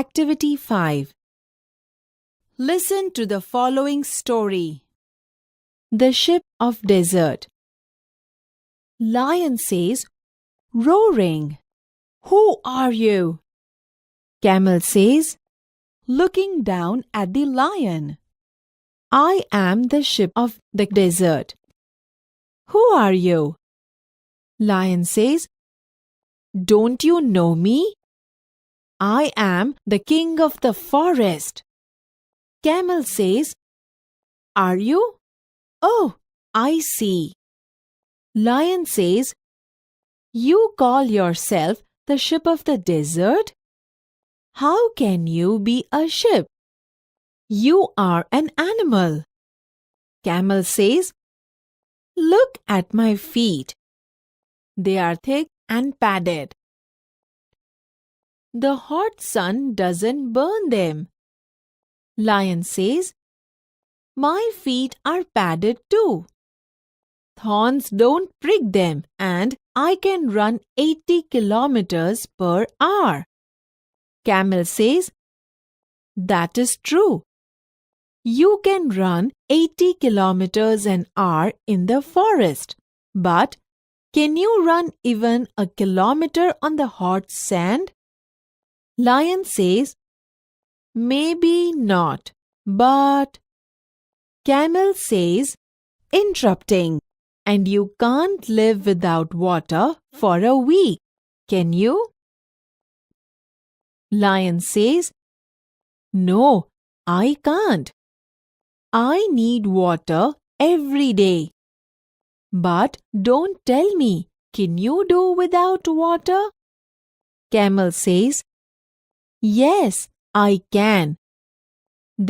Activity 5. Listen to the following story. The Ship of Desert. Lion says, roaring, "Who are you?" Camel says, looking down at the lion, "I am the ship of the desert." "Who are you?" Lion says, "Don't you know me? I am the king of the forest." Camel says, "Are you? Oh, I see." Lion says, "You call yourself the ship of the desert? How can you be a ship? You are an animal." Camel says, "Look at my feet. They are thick and padded. The hot sun doesn't burn them." Lion says, "My feet are padded too. Thorns don't prick them, and I can run 80 kilometers per hour." Camel says, "That is true. You can run 80 kilometers an hour in the forest, but can you run even a kilometer on the hot sand?" Lion says, "Maybe not, but..." Camel says, interrupting, "And you can't live without water for a week, can you?" Lion says, "No, I can't. I need water every day." "But don't tell me, can you do without water?" Camel says, "Yes, I can.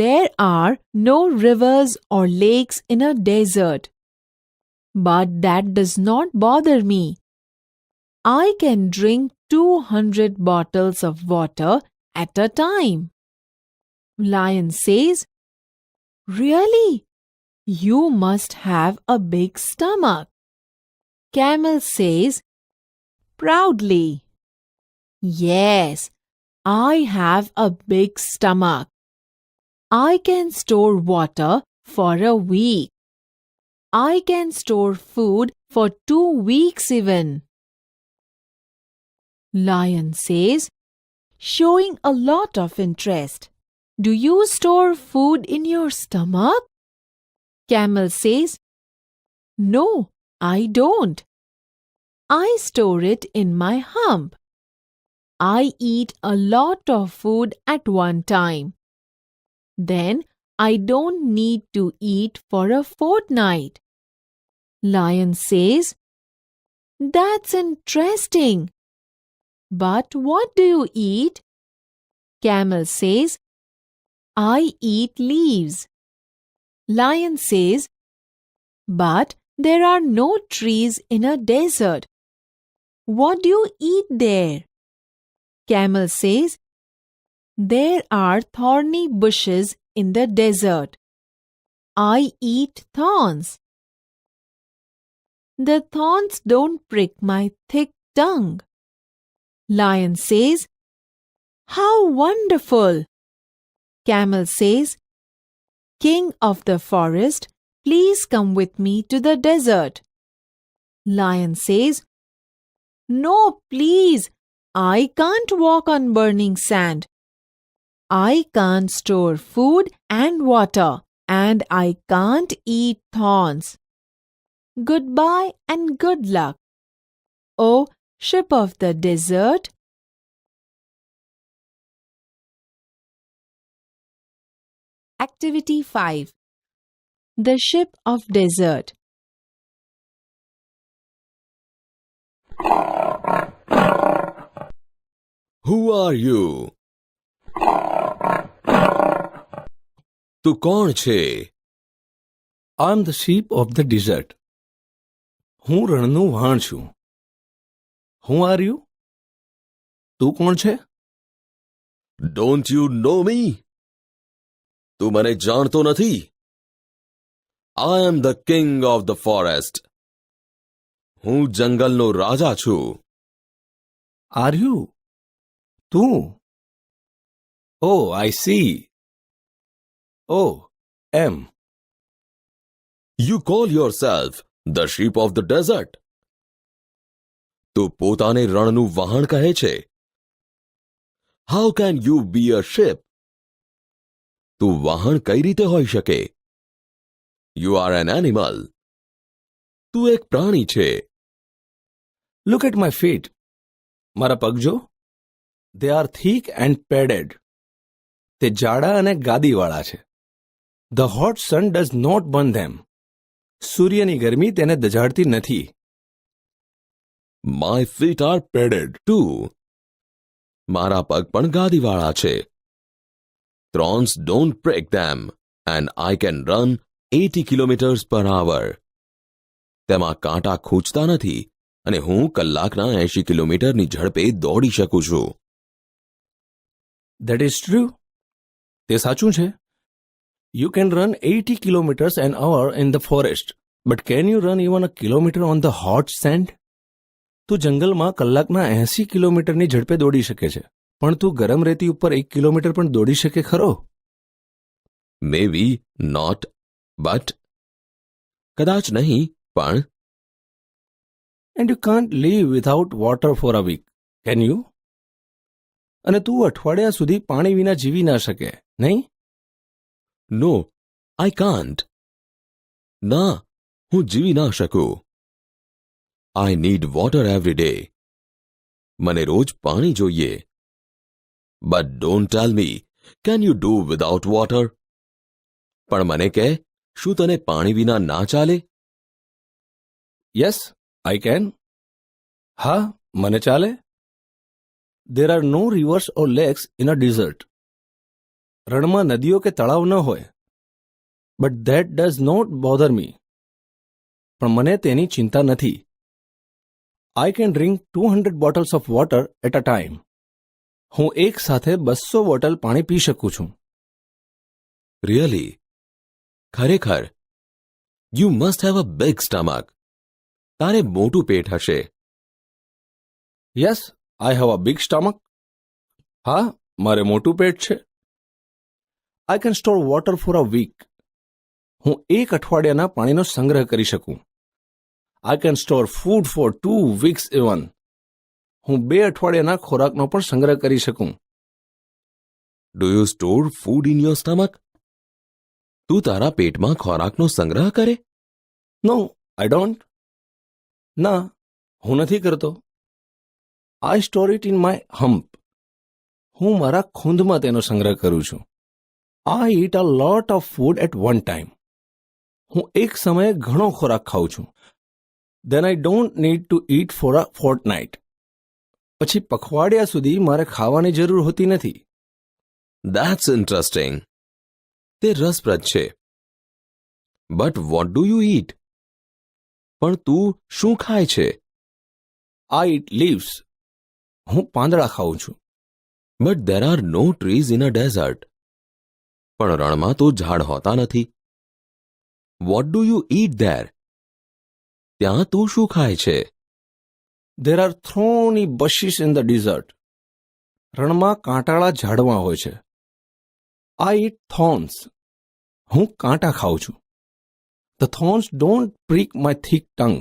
There are no rivers or lakes in a desert. But that does not bother me. I can drink 200 bottles of water at a time." Lion says, "Really? You must have a big stomach." Camel says, proudly, "Yes, I have a big stomach. I can store water for a week. I can store food for 2 weeks even." Lion says, showing a lot of interest, "Do you store food in your stomach?" Camel says, "No, I don't. I store it in my hump. I eat a lot of food at one time. Then I don't need to eat for a fortnight." Lion says, "That's interesting. But what do you eat?" Camel says, "I eat leaves." Lion says, "But there are no trees in a desert. What do you eat there?" Camel says, "There are thorny bushes in the desert. I eat thorns. The thorns don't prick my thick tongue." Lion says, "How wonderful!" Camel says, "King of the forest, please come with me to the desert." Lion says, "No, please. I can't walk on burning sand. I can't store food and water, and I can't eat thorns. Goodbye and good luck, O ship of the desert." Activity 5. The Ship of Desert. Who are you? તું કોણ છે? I'm the sheep of the desert. હું રણનું વાણ છું. Who are you? તું કોણ છે? Don't you know me? તું મને જાણતો નથી? I am the king of the forest. હું જંગલનો રાજા છું. Are you? તું? Oh, I see. Oh, M. You call yourself the sheep of the desert. તું પોતાને રણનું વહાણ કહે છે. How can you be a ship? તું વહાણ કઈ રીતે હોઈ શકે? You are an animal. તું એક પ્રાણી છે. Look at my feet. મારા પગ જો. They are thick and padded. તે જાડા અને ગાદીવાળા છે. The hot sun does not burn them. સૂર્યની ગરમી તેને દજાડતી નથી. My feet are padded too. મારા પગ પણ ગાદીવાળા છે. Thorns don't break them and I can run 80 kilometers per hour. તેમાં કાંટા ખૂંચતા નથી અને હું કલાકના 80 કિલોમીટરની ઝડપે દોડી શકું છું. That is true. તે સાચું છે. You can run 80 kilometers an hour in the forest, but can you run even a kilometer on the hot sand? તું જંગલમાં કલાકના 80 કિલોમીટરની ઝડપે દોડી શકે છે, પણ તું ગરમ રેતી ઉપર 1 કિલોમીટર પણ દોડી શકે ખરો? Maybe not, but કદાચ નહીં, પણ And you can't live without water for a week, can you? અને તું અઠવાડિયા સુધી પાણી વિના જીવી ના શકે, નહીં? no, I can't. ના, હું જીવી ના શકું. I need water every day. મને રોજ પાણી જોઈએ. But don't tell me, can you do without water? પણ મને કહે, શું તને પાણી વિના ના ચાલે? Yes, I can. હા, મને ચાલે. There are no rivers or lakes in a desert. રણમાં નદીઓ કે તળાવ ન હોય. But that does not bother me. પણ મને તેની ચિંતા નથી. I can drink 200 bottles of water at a time. હું એક સાથે 200 બોટલ પાણી પી શકું છું. Really? ખરેખર? You must have a big stomach. તારે મોટું પેટ હશે. Yes, I have a big stomach. હા, મારે મોટું પેટ છે. I can store water for a week. હું એક અઠવાડિયાના પાણીનો સંગ્રહ કરી શકું. I can store food for 2 weeks even. હું 2 અઠવાડિયાના ખોરાકનો પણ સંગ્રહ કરી શકું. Do you store food in your stomach? તું તારા પેટમાં ખોરાકનો સંગ્રહ કરે? No, I don't. ના, હું નથી કરતો. I store it in my hump. હું મારા ખૂંદમાં તેનો સંગ્રહ કરું છું. I eat a lot of food at one time. હું એક સમયે ઘણો ખોરાક ખાઉં છું. Then I don't need to eat for a fortnight. પછી પખવાડિયા સુધી મારે ખાવાની જરૂર હોતી નથી. That's interesting. તે રસપ્રદ છે. But what do you eat? પણ તું શું ખાય છે? I eat leaves. હું પાંદડા ખાઉં છું. But there are no trees in a desert. પણ રણમાં તો ઝાડ હોતા નથી. What do you eat there? ત્યાં તું શું ખાય છે? There are thorny bushes in the desert. રણમાં કાંટાળા ઝાડવા હોય છે. I eat thorns. હું કાંટા ખાઉં છું. The thorns don't prick my thick tongue.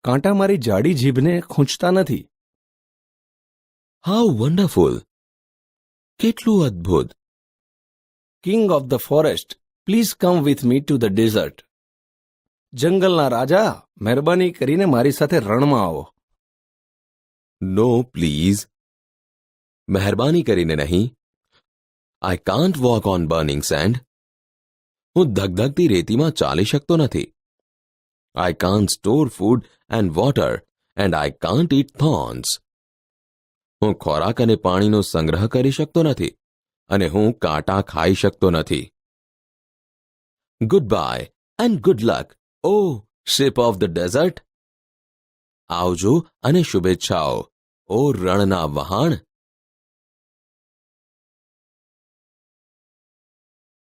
કાંટા મારી જાડી જીભને ખૂંચતા નથી. How wonderful! કેટલું અદ્ભુત! King of the forest, please come with me to the desert. જંગલના રાજા, મહેરબાની કરીને મારી સાથે રણમાં આવો. No, please. મહેરબાની કરીને નહીં. I can't walk on burning sand. હું ધગધગતી રેતીમાં ચાલી શકતો નથી. I can't store food and water and I can't eat thorns. હું ખોરાક અને પાણીનો સંગ્રહ કરી શકતો નથી અને હું કાંટા ખાઈ શકતો નથી. Goodbye and good luck, oh ship of the desert. આવજો અને શુભેચ્છાઓ, ઓ રણના વહાણ.